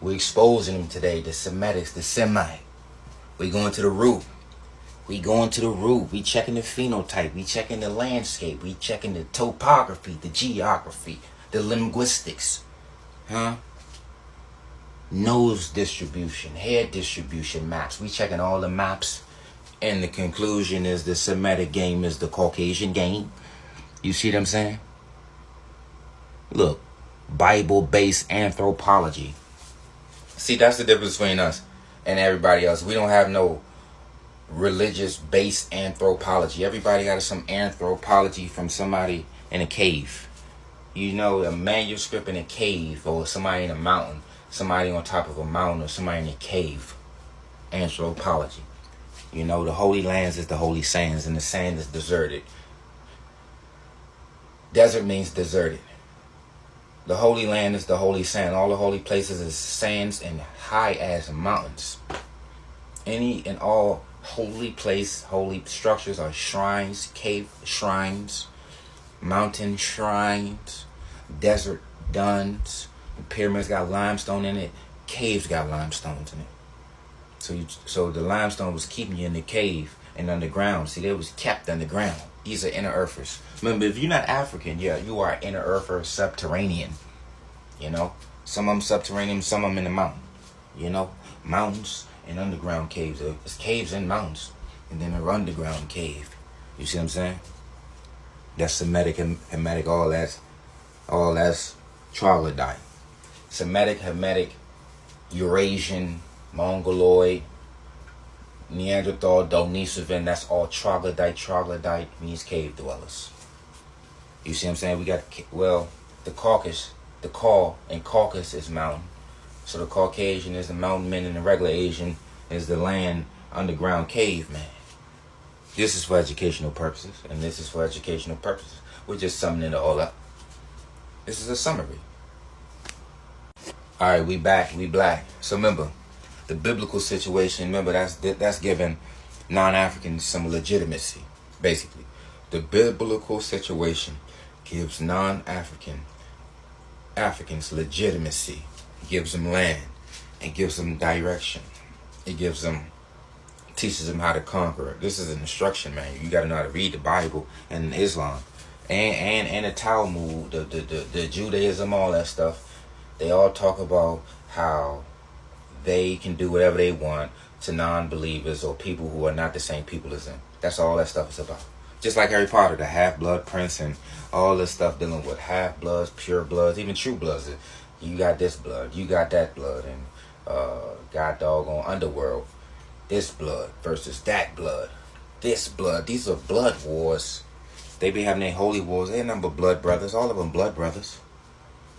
We're exposing them today, the Semitics, the Semite. We going to the root. We going to the root. We checking the phenotype. We checking the landscape. We checking the topography, the geography, the linguistics. Nose distribution, head distribution maps. We checking all the maps. And the conclusion is the Semitic game is the Caucasian game. You see what I'm saying? Look, Bible-based anthropology. See, that's the difference between us and everybody else. We don't have no religious-based anthropology. Everybody got some anthropology from somebody in a cave. You know, a manuscript in a cave, or somebody in a mountain, somebody on top of a mountain, or somebody in a cave. Anthropology. You know, the holy lands is the holy sands, and the sand is deserted. Desert means deserted. The holy land is the holy sand. All the holy places is sands and high as mountains. Any and all holy place, holy structures are shrines, cave shrines, mountain shrines, desert duns. The pyramids got limestone in it. Caves got limestones in it. So the limestone was keeping you in the cave and underground. See, they was kept underground. These are inner earthers. Remember, if you're not African, yeah, you are inner earther, subterranean. You know, some of them subterranean, some of them in the mountain. You know, mountains and underground caves. There's caves and mountains, and then an underground cave. You see what I'm saying? That's Semitic, Hamitic, all that's troglodyte. Semitic, Hamitic, Eurasian, Mongoloid, Neanderthal, Denisovan, that's all troglodyte. Troglodyte means cave dwellers. You see what I'm saying? We got, well, the Caucasus, the Cau in Caucasus is mountain. So the Caucasian is the mountain man, and the regular Asian is the land underground caveman. This is for educational purposes, and this is for educational purposes. We're just summing it all up. This is a summary. All right, we back, we black. So remember, the biblical situation, remember, that's giving non-Africans some legitimacy, basically. The biblical situation gives Africans legitimacy, gives them land, and gives them direction. It teaches them how to conquer. This is an instruction manual. You got to know how to read the Bible and Islam, and the Talmud, the Judaism, all that stuff. They all talk about how they can do whatever they want to non-believers or people who are not the same people as them. That's all that stuff is about. Just like Harry Potter, the half-blood prince, and all this stuff dealing with half-bloods, pure bloods, even true bloods. You got this blood, you got that blood, and God doggone underworld. This blood versus that blood. This blood. These are blood wars. They be having their holy wars. They're nothing but blood brothers. All of them blood brothers.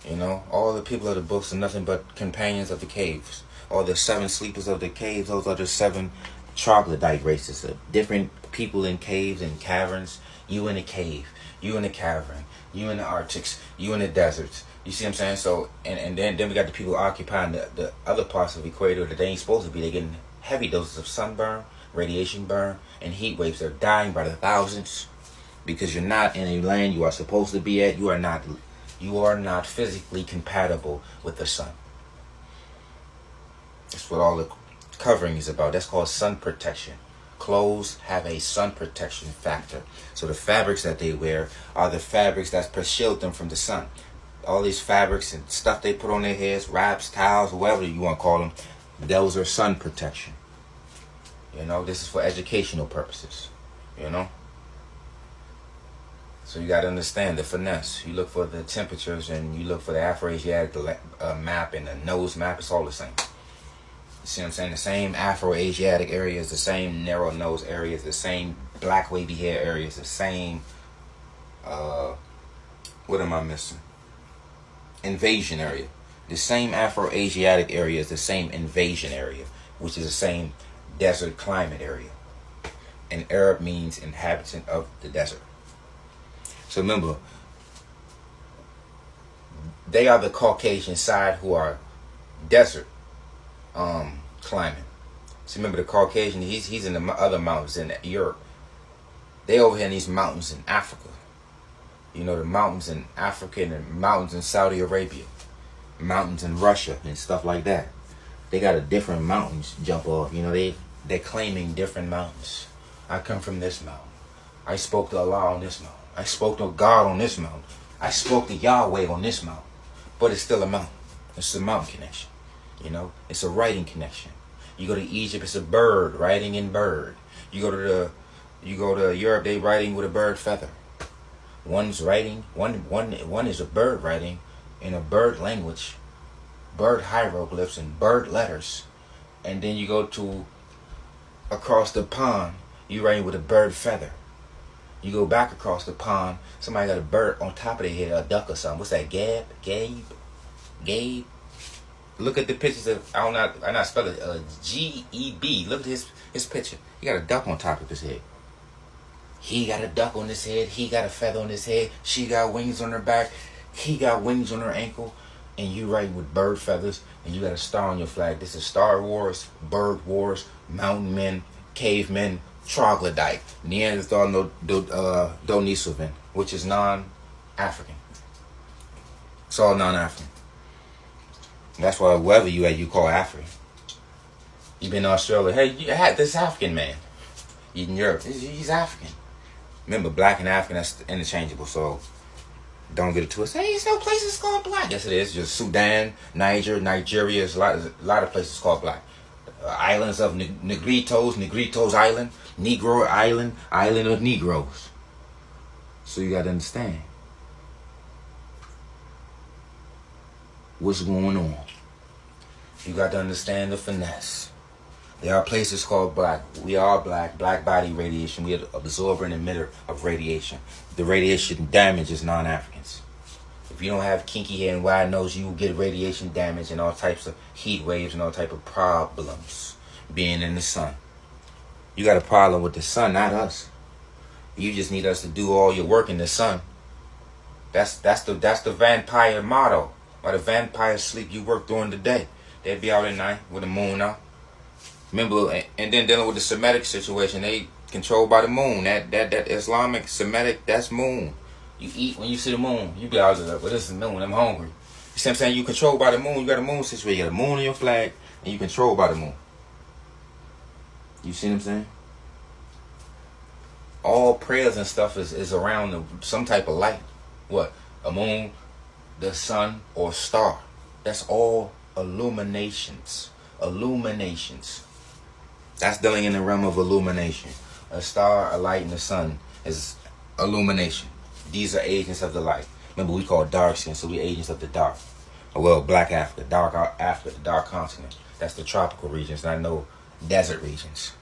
You know, all the people of the books are nothing but companions of the caves. Or the 7 sleepers of the caves. Those are the 7 troglodyte races of different people in caves and caverns. You in a cave, you in a cavern, you in the Arctics, you in the deserts. You see what I'm saying? So, and then we got the people occupying the other parts of the equator that they ain't supposed to be. They're getting heavy doses of sunburn, radiation burn, and heat waves. They're dying by the thousands because you're not in a land you are supposed to be at. You are not physically compatible with the sun. That's what all the covering is about. That's called sun protection. Clothes have a sun protection factor. So the fabrics that they wear are the fabrics that shield them from the sun. All these fabrics and stuff they put on their heads, wraps, towels, whatever you want to call them, those are sun protection. You know, this is for educational purposes. You know? So you got to understand the finesse. You look for the temperatures and you look for the Afro-Asiatic map and the nose map. It's all the same. You see what I'm saying? The same Afro-Asiatic areas, the same narrow nose areas, the same black wavy hair areas, the same, what am I missing? Invasion area. The same Afro-Asiatic area is the same invasion area, which is the same desert climate area. And Arab means inhabitant of the desert. So remember, they are the Caucasian side who are desert climate. So remember, the Caucasian, he's in the other mountains in Europe. They over here in these mountains in Africa. You know, the mountains in Africa and the mountains in Saudi Arabia, mountains in Russia and stuff like that. They got a different mountains jump off. You know, they're claiming different mountains. I come from this mountain. I spoke to Allah on this mountain. I spoke to God on this mountain. I spoke to Yahweh on this mountain. But it's still a mountain. It's a mountain connection. You know, it's a writing connection. You go to Egypt, it's a bird writing in bird. You go to Europe, they writing with a bird feather. One's writing, one is a bird writing in a bird language, bird hieroglyphs and bird letters. And then you go to across the pond, you writing with a bird feather. You go back across the pond, somebody got a bird on top of their head, a duck or something. What's that? Gabe. Look at the pictures of I'm not spelling Geb. Look at his picture. He got a duck on top of his head. He got a duck on his head. He got a feather on his head. She got wings on her back. He got wings on her ankle. And you writing with bird feathers. And you got a star on your flag. This is Star Wars, Bird Wars, Mountain Men, Cavemen, Troglodyte, Neanderthal, Denisovan, which is non-African. It's all non-African. That's why wherever you at, you call African. You been in Australia, hey, this African man. In Europe, he's African. Remember, black and African, that's interchangeable, so don't get it twisted. Hey, there's no places called black. Yes, it is. Just Sudan, Nigeria, there's a lot of places called black. Islands of Negritos Island, Negro Island, Island of Negroes. So you got to understand what's going on. You got to understand the finesse. There are places called black. We are black. Black body radiation. We are the absorber and emitter of radiation. The radiation damages non-Africans. If you don't have kinky hair and wide nose, you will get radiation damage and all types of heat waves and all type of problems being in the sun. You got a problem with the sun, not us. You just need us to do all your work in the sun. That's the vampire motto. While the vampires sleep, you work during the day. They'd be out at night with the moon out. Remember, and then dealing with the Semitic situation, they controlled by the moon. That Islamic Semitic, that's moon. You eat when you see the moon. You be out there, but this is the moon. I'm hungry. You see what I'm saying? You controlled by the moon. You got a moon situation. You got a moon on your flag, and you controlled by the moon. You see what I'm saying? All prayers and stuff is around some type of light. What? A moon, the sun, or star. That's all illuminations. Illuminations. That's dealing in the realm of illumination. A star, a light, and the sun is illumination. These are agents of the light. Remember, we call dark skin, so we agents of the dark. Well, black Africa, dark Africa, the dark continent. That's the tropical regions, not no desert regions.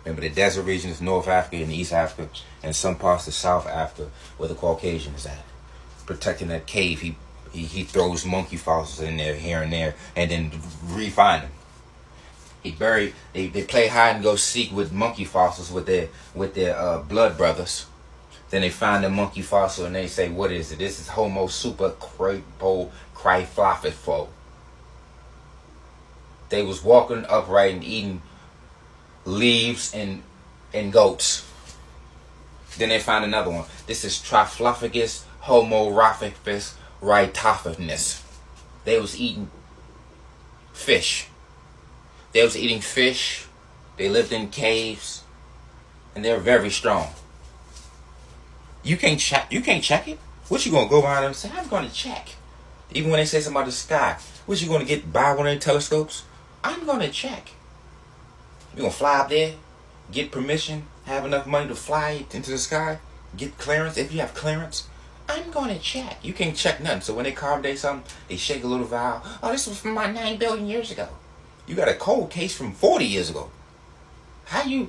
Remember, the desert region is North Africa and East Africa, and some parts of South Africa where the Caucasian is at. Protecting that cave, he throws monkey fossils in there here and there, and then refine them. They play hide and go seek with monkey fossils with their blood brothers. Then they find a monkey fossil and they say, what is it? This is Homo super cryptophypho. They was walking upright and eating leaves and goats. Then they find another one. This is Trophlophagus Homo rhytophagus. They was eating fish. They was eating fish. They lived in caves, and they're very strong. You can't check it. What you gonna go behind them and say? I'm gonna check. Even when they say something about the sky, what you gonna get buy one of their telescopes? I'm gonna check. You gonna fly up there, get permission, have enough money to fly into the sky, get clearance. If you have clearance, I'm gonna check. You can't check nothing. So when they carve something, they shake a little vial. Oh, this was from my 9 billion years ago. You got a cold case from 40 years ago. How you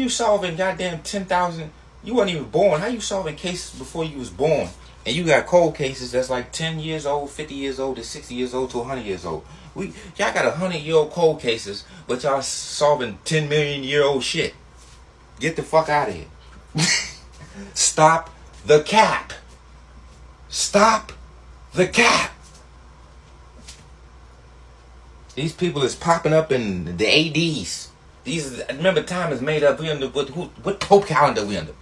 solving goddamn 10,000? You weren't even born. How you solving cases before you was born? And you got cold cases that's like 10 years old, 50 years old, to 60 years old, to 100 years old. Y'all got 100-year-old cold cases, but y'all solving 10 million-year-old shit. Get the fuck out of here. Stop the cap. Stop the cap. These people is popping up in the ADs. Remember, time is made up. We under what Pope calendar we under?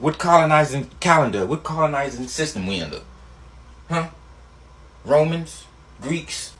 What colonizing calendar? What colonizing system we under? Huh? Romans, Greeks,